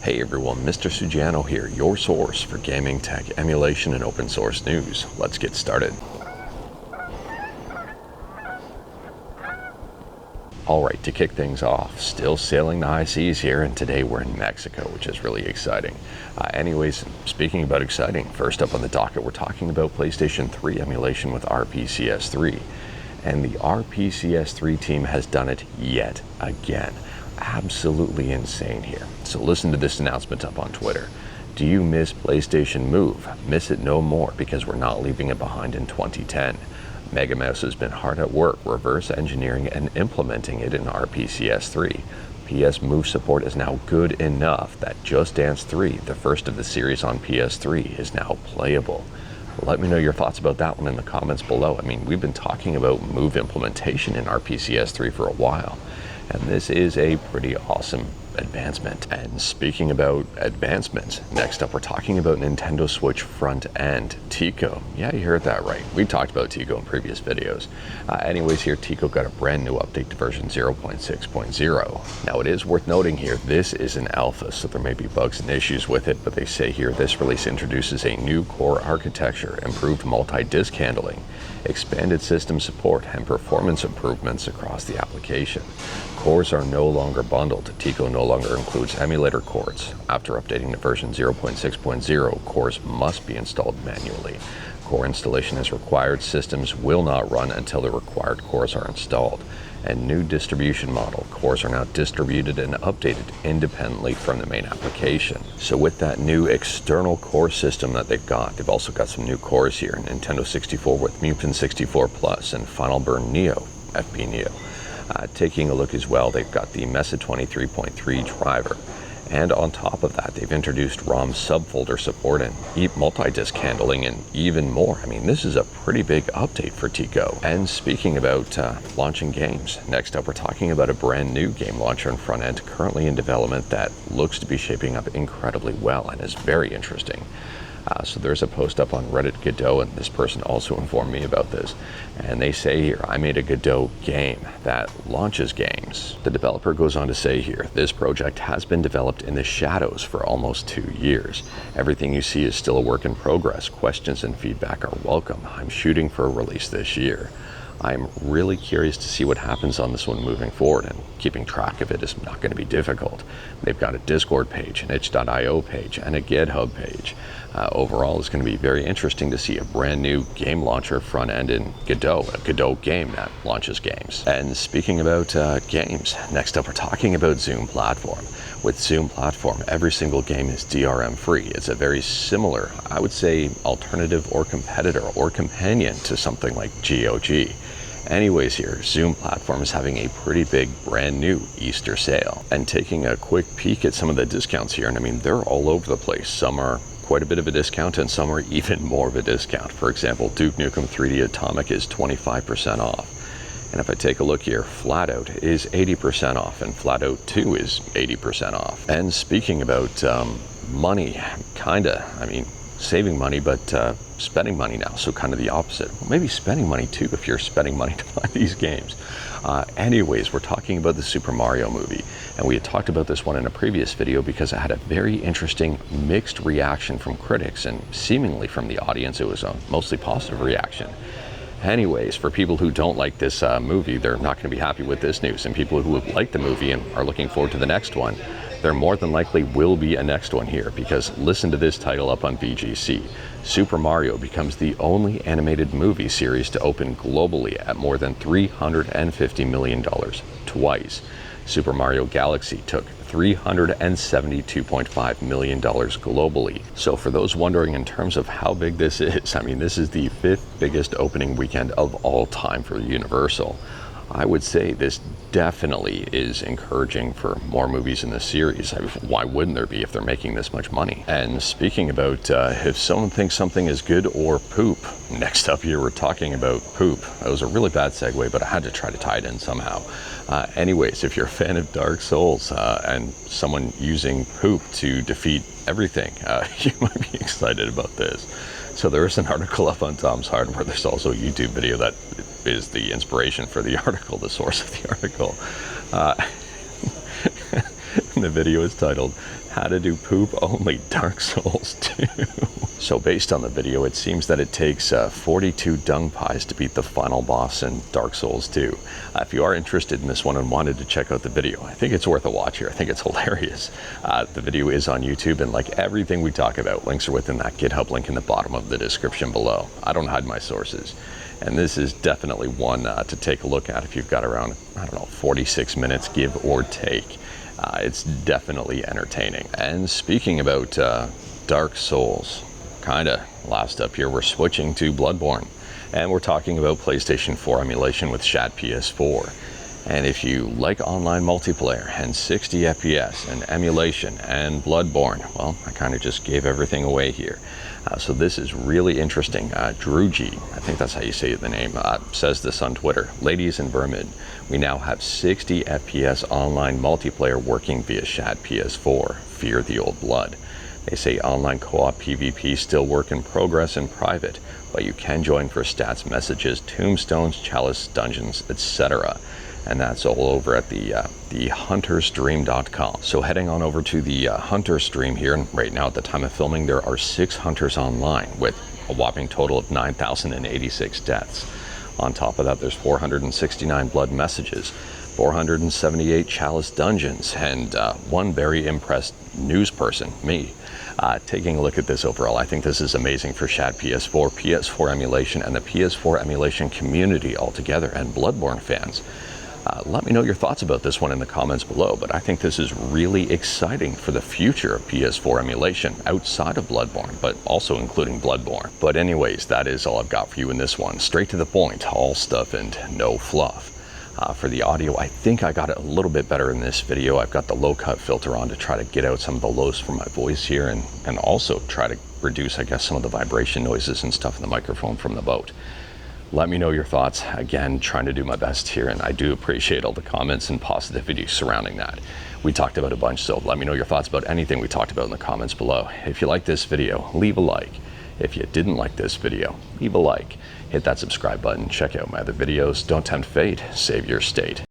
Hey everyone, Mr. Sugiano here, your source for gaming, tech, emulation, and open source news. Let's get started. Alright, to kick things off, still sailing the high seas here, and today we're in Mexico, which is really exciting. Anyways, speaking about exciting, first up on the docket, we're talking about PlayStation 3 emulation with RPCS3. And the RPCS3 team has done it yet again. Absolutely insane here. So listen to this announcement up on Twitter. Do you miss PlayStation Move? Miss it no more, because we're not leaving it behind in 2010. Megamouse has been hard at work reverse engineering and implementing it in RPCS3. PS Move support is now good enough that Just Dance 3, the first of the series on PS3, is now playable. Let me know your thoughts about that one in the comments below. I mean, we've been talking about Move implementation in RPCS3 for a while, and this is a pretty awesome advancement. And speaking about advancements, next up we're talking about Nintendo Switch Frontend, Tico. Yeah, you heard that right. We talked about Tico in previous videos. Anyways, here Tico got a brand new update to version 0.6.0. Now it is worth noting here, this is an alpha, so there may be bugs and issues with it, but they say here this release introduces a new core architecture, improved multi-disk handling, expanded system support, and performance improvements across the application. Cores are no longer bundled. Tico no longer includes emulator cores. After updating to version 0.6.0, cores must be installed manually. Core installation is required. Systems will not run until the required cores are installed. And new distribution model. Cores are now distributed and updated independently from the main application. So with that new external core system that they've also got some new cores here. Nintendo 64 with Mutant 64 Plus and Final Burn Neo, FB Neo. Taking a look as well, they've got the Mesa 23.3 driver. And on top of that, they've introduced ROM subfolder support and multi-disk handling and even more. I mean, this is a pretty big update for Tico. And speaking about launching games, next up we're talking about a brand new game launcher and front end currently in development that looks to be shaping up incredibly well and is very interesting. So there's a post up on Reddit Godot, and this person also informed me about this. And they say here, I made a Godot game that launches games. The developer goes on to say here, this project has been developed in the shadows for almost 2 years. Everything you see is still a work in progress. Questions and feedback are welcome. I'm shooting for a release this year. I'm really curious to see what happens on this one moving forward, and keeping track of it is not going to be difficult. They've got a Discord page, an itch.io page, and a GitHub page. Overall, it's going to be very interesting to see a brand new game launcher front end in Godot, a Godot game that launches games. And speaking about games, next up we're talking about Zoom Platform. With Zoom Platform, every single game is DRM free. It's a very similar, I would say, alternative or competitor or companion to something like GOG. Anyways here, Zoom Platform is having a pretty big brand new Easter sale. And taking a quick peek at some of the discounts here, and I mean, they're all over the place. Some are quite a bit of a discount and some are even more of a discount. For example, Duke Nukem 3D Atomic is 25% off. And if I take a look here, Flatout is 80% off and Flatout 2 is 80% off. And speaking about money, I mean, saving money, but spending money now, so kind of the opposite. Well, maybe spending money too if you're spending money to buy these games. Anyways, we're talking about the Super Mario movie, and we had talked about this one in a previous video because it had a very interesting mixed reaction from critics, and seemingly from the audience it was a mostly positive reaction. Anyways, for people who don't like this movie, they're not going to be happy with this news, and people who like the movie and are looking forward to the next one, there more than likely will be a next one here, because listen to this title up on VGC. Super Mario becomes the only animated movie series to open globally at more than $350 million twice. Super Mario Galaxy took $372.5 million globally. So for those wondering in terms of how big this is, I mean, this is the 5th biggest opening weekend of all time for Universal. I would say this definitely is encouraging for more movies in this series. Why wouldn't there be if they're making this much money? And speaking about if someone thinks something is good or poop, next up here we're talking about poop. That was a really bad segue, but I had to try to tie it in somehow. Anyways, if you're a fan of Dark Souls and someone using poop to defeat everything, you might be excited about this. So there is an article up on Tom's Hardware. There's also a YouTube video that is the inspiration for the article, the source of the article. The video is titled, How to do poop only Dark Souls 2. So based on the video, it seems that it takes 42 dung pies to beat the final boss in Dark Souls 2. If you are interested in this one and wanted to check out the video, I think it's worth a watch here. I think it's hilarious. The video is on YouTube, and like everything we talk about, links are within that GitHub link in the bottom of the description below. I don't hide my sources. And this is definitely one to take a look at if you've got around, 46 minutes, give or take. It's definitely entertaining. And speaking about Dark Souls, last up here, we're switching to Bloodborne. And we're talking about PlayStation 4 emulation with Shad PS4. And if you like online multiplayer and 60 FPS and emulation and Bloodborne, well, I kind of just gave everything away here. So this is really interesting. Druji, I think that's how you say the name, says this on Twitter. Ladies and vermin, we now have 60 FPS online multiplayer working via Shad PS4. Fear the old blood. They say online co-op PvP still work in progress in private, but you can join for stats, messages, tombstones, chalice, dungeons, etc. And that's all over at the hunterstream.com. So heading on over to the Hunter stream here, and right now at the time of filming, there are 6 hunters online with a whopping total of 9,086 deaths. On top of that, there's 469 blood messages, 478 chalice dungeons, and one very impressed news person, me. Taking a look at this overall, I think this is amazing for Shad PS4, PS4 emulation, and the PS4 emulation community altogether, and Bloodborne fans. Let me know your thoughts about this one in the comments below, but I think this is really exciting for the future of PS4 emulation outside of Bloodborne, but also including Bloodborne. But anyways, that is all I've got for you in this one. Straight to the point, all stuff and no fluff. For the audio, I think I got it a little bit better in this video. I've got the low cut filter on to try to get out some of the lows from my voice here, and also try to reduce, I guess, some of the vibration noises and stuff in the microphone from the boat. Let me know your thoughts. Again, trying to do my best here, and I do appreciate all the comments and positivity surrounding that. We talked about a bunch, so let me know your thoughts about anything we talked about in the comments below. If you like this video, leave a like. If you didn't like this video, leave a like. Hit that subscribe button, check out my other videos. Don't tempt fate, save your state.